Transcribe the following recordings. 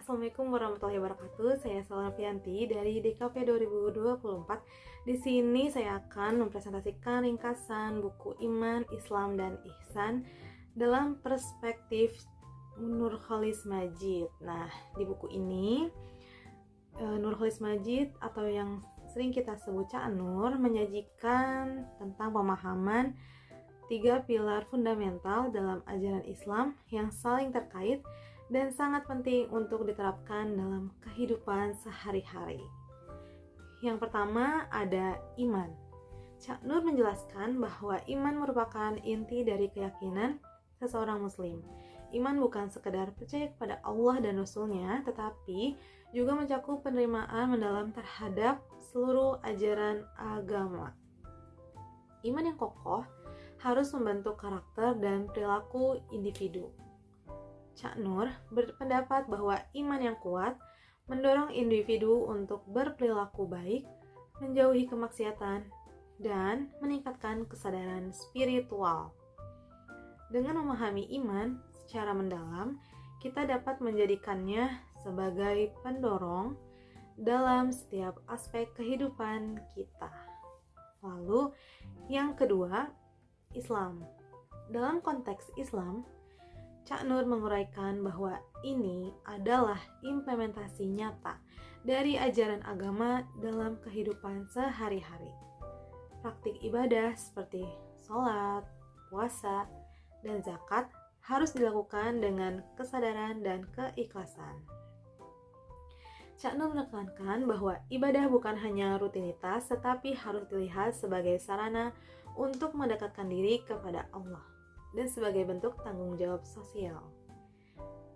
Assalamualaikum warahmatullahi wabarakatuh. Saya Salma Fianti dari DKP 2024. Di sini saya akan mempresentasikan ringkasan buku Iman, Islam, dan Ihsan dalam perspektif Nurcholish Madjid. Nah, di buku ini Nurcholish Madjid atau yang sering kita sebut Cak Nur menyajikan tentang pemahaman 3 pilar fundamental dalam ajaran Islam yang saling terkait dan sangat penting untuk diterapkan dalam kehidupan sehari-hari. Yang pertama ada iman. Cak Nur menjelaskan bahwa iman merupakan inti dari keyakinan seseorang muslim. Iman bukan sekedar percaya kepada Allah dan Rasul-Nya, tetapi juga mencakup penerimaan mendalam terhadap seluruh ajaran agama. Iman yang kokoh harus membentuk karakter dan perilaku individu. Cak Nur berpendapat bahwa iman yang kuat mendorong individu untuk berperilaku baik, menjauhi kemaksiatan, dan meningkatkan kesadaran spiritual. Dengan memahami iman secara mendalam, kita dapat menjadikannya sebagai pendorong dalam setiap aspek kehidupan kita. Lalu, yang kedua, Islam. Dalam konteks Islam, Cak Nur menguraikan bahwa ini adalah implementasi nyata dari ajaran agama dalam kehidupan sehari-hari. Praktik ibadah seperti sholat, puasa, dan zakat harus dilakukan dengan kesadaran dan keikhlasan. Cak Nur menekankan bahwa ibadah bukan hanya rutinitas, tetapi harus dilihat sebagai sarana untuk mendekatkan diri kepada Allah dan sebagai bentuk tanggung jawab sosial.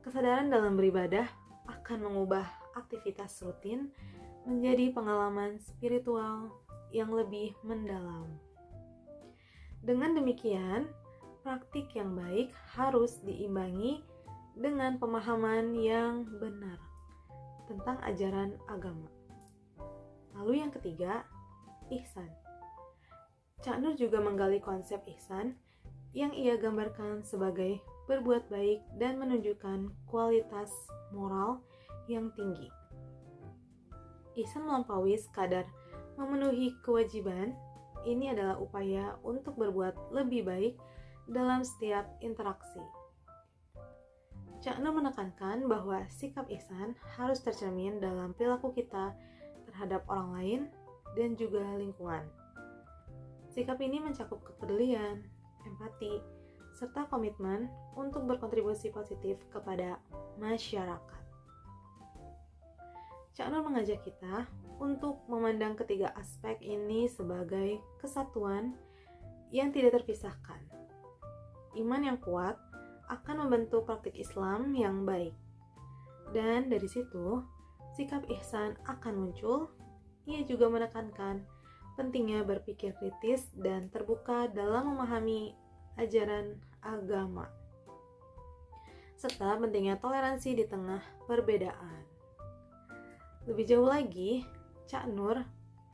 Kesadaran dalam beribadah akan mengubah aktivitas rutin menjadi pengalaman spiritual yang lebih mendalam. Dengan demikian, praktik yang baik harus diimbangi dengan pemahaman yang benar tentang ajaran agama. Lalu yang ketiga, ihsan. Cak Nur juga menggali konsep ihsan yang ia gambarkan sebagai berbuat baik dan menunjukkan kualitas moral yang tinggi. Ihsan melampaui sekadar memenuhi kewajiban. Ini adalah upaya untuk berbuat lebih baik dalam setiap interaksi. Cak Nur menekankan bahwa sikap ihsan harus tercermin dalam perilaku kita terhadap orang lain dan juga lingkungan. Sikap ini mencakup kepedulian, empati, serta komitmen untuk berkontribusi positif kepada masyarakat. Cak Nur mengajak kita untuk memandang ketiga aspek ini sebagai kesatuan yang tidak terpisahkan. Iman yang kuat akan membentuk praktik Islam yang baik. Dan dari situ, sikap ihsan akan muncul. Ia juga menekankan pentingnya berpikir kritis dan terbuka dalam memahami ajaran agama, serta pentingnya toleransi di tengah perbedaan. Lebih jauh lagi, Cak Nur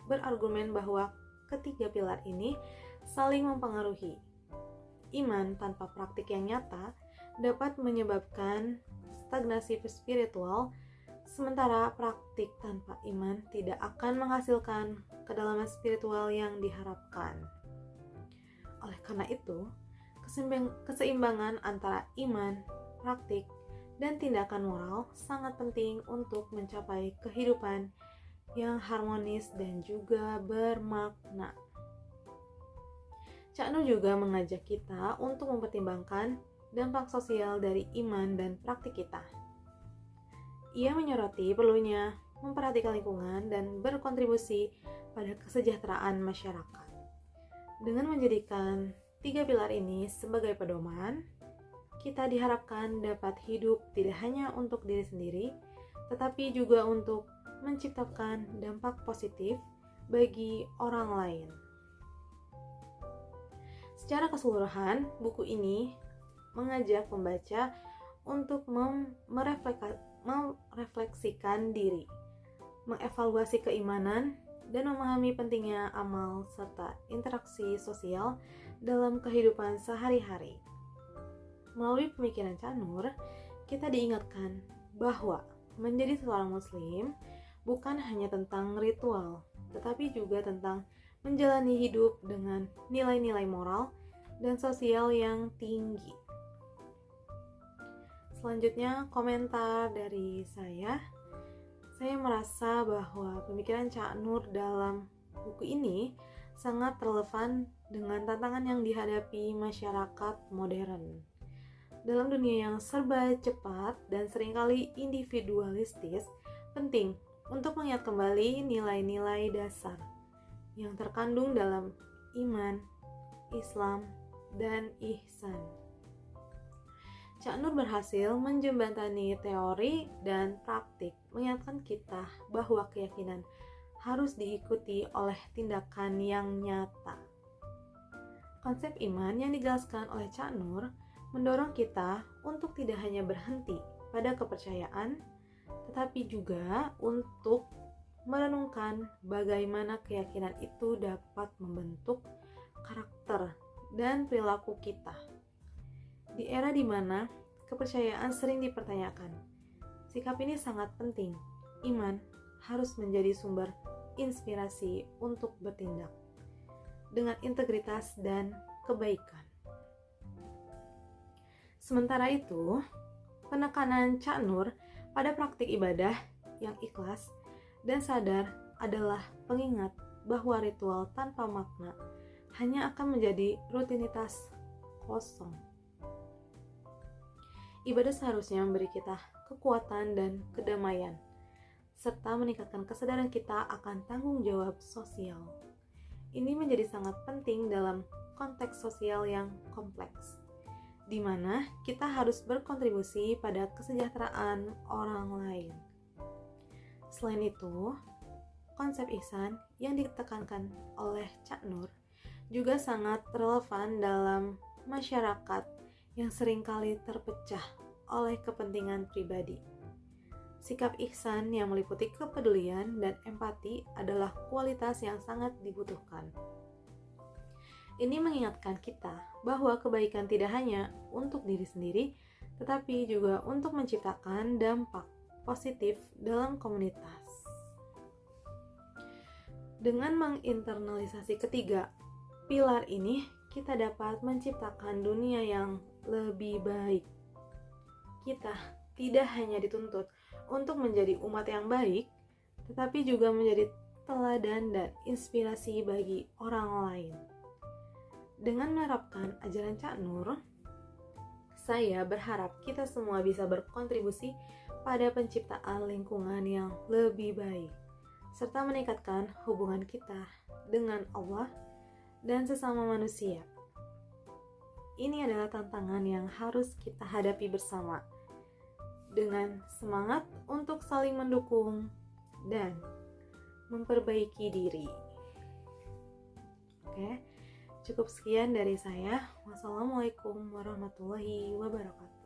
berargumen bahwa ketiga pilar ini saling mempengaruhi. Iman tanpa praktik yang nyata dapat menyebabkan stagnasi spiritual, sementara praktik tanpa iman tidak akan menghasilkan kedalaman spiritual yang diharapkan. Oleh karena itu, keseimbangan antara iman, praktik, dan tindakan moral sangat penting untuk mencapai kehidupan yang harmonis dan juga bermakna. Cak Nur juga mengajak kita untuk mempertimbangkan dampak sosial dari iman dan praktik kita. Ia menyoroti perlunya memperhatikan lingkungan dan berkontribusi pada kesejahteraan masyarakat. Dengan menjadikan 3 pilar ini sebagai pedoman, kita diharapkan dapat hidup tidak hanya untuk diri sendiri, tetapi juga untuk menciptakan dampak positif bagi orang lain. Secara keseluruhan, buku ini mengajak pembaca untuk merefleksikan diri, mengevaluasi keimanan, dan memahami pentingnya amal serta interaksi sosial dalam kehidupan sehari-hari. Melalui pemikiran Cak Nur, kita diingatkan bahwa menjadi seorang muslim bukan hanya tentang ritual, tetapi juga tentang menjalani hidup dengan nilai-nilai moral dan sosial yang tinggi. Selanjutnya, komentar dari saya merasa bahwa pemikiran Cak Nur dalam buku ini sangat relevan dengan tantangan yang dihadapi masyarakat modern. Dalam dunia yang serba cepat dan seringkali individualistis, penting untuk mengingat kembali nilai-nilai dasar yang terkandung dalam iman, Islam, dan ihsan. Cak Nur berhasil menjembatani teori dan praktik, mengingatkan kita bahwa keyakinan harus diikuti oleh tindakan yang nyata. Konsep iman yang dijelaskan oleh Cak Nur mendorong kita untuk tidak hanya berhenti pada kepercayaan, tetapi juga untuk merenungkan bagaimana keyakinan itu dapat membentuk karakter dan perilaku kita. Di era di mana kepercayaan sering dipertanyakan, sikap ini sangat penting. Iman harus menjadi sumber inspirasi untuk bertindak dengan integritas dan kebaikan. Sementara itu, penekanan Cak Nur pada praktik ibadah yang ikhlas dan sadar adalah pengingat bahwa ritual tanpa makna hanya akan menjadi rutinitas kosong. Ibadah seharusnya memberi kita kekuatan dan kedamaian, serta meningkatkan kesadaran kita akan tanggung jawab sosial. Ini menjadi sangat penting dalam konteks sosial yang kompleks, di mana kita harus berkontribusi pada kesejahteraan orang lain. Selain itu, konsep ihsan yang ditekankan oleh Cak Nur juga sangat relevan dalam masyarakat yang seringkali terpecah oleh kepentingan pribadi. Sikap ihsan yang meliputi kepedulian dan empati adalah kualitas yang sangat dibutuhkan. Ini mengingatkan kita bahwa kebaikan tidak hanya untuk diri sendiri, tetapi juga untuk menciptakan dampak positif dalam komunitas. Dengan menginternalisasi ketiga pilar ini, kita dapat menciptakan dunia yang lebih baik. Kita tidak hanya dituntut untuk menjadi umat yang baik, tetapi juga menjadi teladan dan inspirasi bagi orang lain. Dengan menerapkan ajaran Cak Nur, saya berharap kita semua bisa berkontribusi pada penciptaan lingkungan yang lebih baik, serta meningkatkan hubungan kita dengan Allah dan sesama manusia. Ini adalah tantangan yang harus kita hadapi bersama, dengan semangat untuk saling mendukung dan memperbaiki diri. Oke. Cukup sekian dari saya. Wassalamualaikum warahmatullahi wabarakatuh.